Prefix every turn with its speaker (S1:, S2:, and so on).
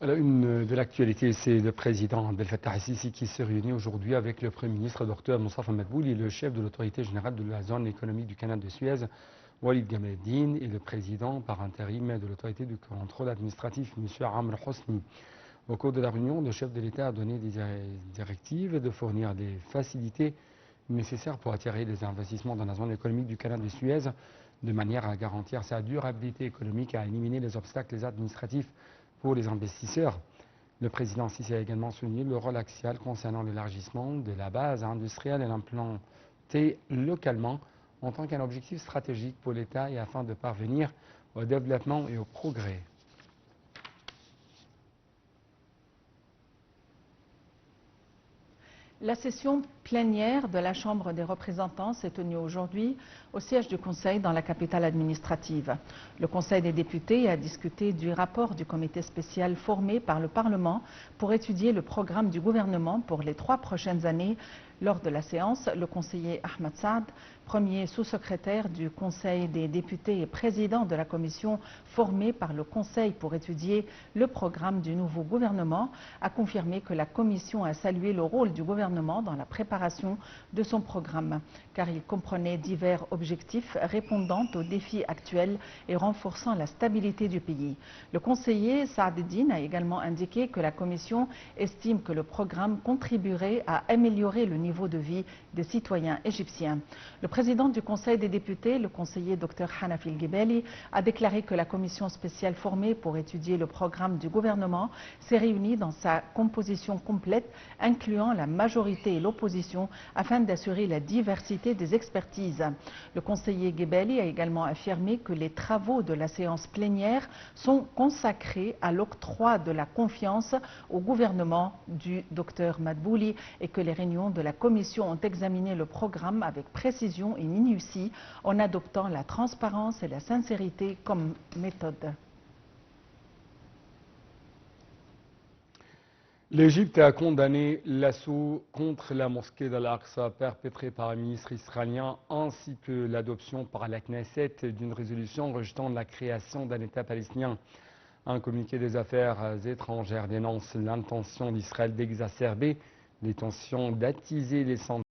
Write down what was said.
S1: À la une de l'actualité, c'est le président Abdel Fattah el-Sisi qui s'est réuni aujourd'hui avec le Premier ministre Dr Moustapha Madbouli et le chef de l'autorité générale de la zone économique du canal de Suez, Walid Gameldine, et le président par intérim de l'autorité du contrôle administratif, M. Amr Hosni. Au cours de la réunion, le chef de l'État a donné des directives de fournir des facilités nécessaires pour attirer les investissements dans la zone économique du canal de Suez, de manière à garantir sa durabilité économique et à éliminer les obstacles administratifs pour les investisseurs. Le président Sisi a également souligné le rôle axial concernant l'élargissement de la base industrielle et l'implanter localement en tant qu'un objectif stratégique pour l'État et afin de parvenir au développement et au progrès.
S2: La session plénière de la Chambre des représentants s'est tenue aujourd'hui au siège du Conseil dans la capitale administrative. Le Conseil des députés a discuté du rapport du comité spécial formé par le Parlement pour étudier le programme du gouvernement pour les 3 prochaines années. Lors de la séance, le conseiller Ahmed Saad, premier sous-secrétaire du Conseil des députés et président de la commission formée par le Conseil pour étudier le programme du nouveau gouvernement, a confirmé que la commission a salué le rôle du gouvernement dans la préparation de son programme, car il comprenait divers objectifs répondant aux défis actuels et renforçant la stabilité du pays. Le conseiller Saad Eddine a également indiqué que la commission estime que le programme contribuerait à améliorer le niveau de vie des citoyens égyptiens. Le président du Conseil des députés, le conseiller Dr Hanafi El-Gebali, a déclaré que la commission spéciale formée pour étudier le programme du gouvernement s'est réunie dans sa composition complète, incluant la majorité et l'opposition, afin d'assurer la diversité des expertises. Le conseiller Gebali a également affirmé que les travaux de la séance plénière sont consacrés à l'octroi de la confiance au gouvernement du Dr Madbouli et que les réunions de la commission ont examiné le programme avec précision et minutie en adoptant la transparence et la sincérité comme méthode.
S1: L'Égypte a condamné l'assaut contre la mosquée d'Al-Aqsa perpétré par un ministre israélien ainsi que l'adoption par la Knesset d'une résolution rejetant la création d'un État palestinien. Un communiqué des affaires étrangères dénonce l'intention d'Israël d'exacerber les tensions, d'attiser les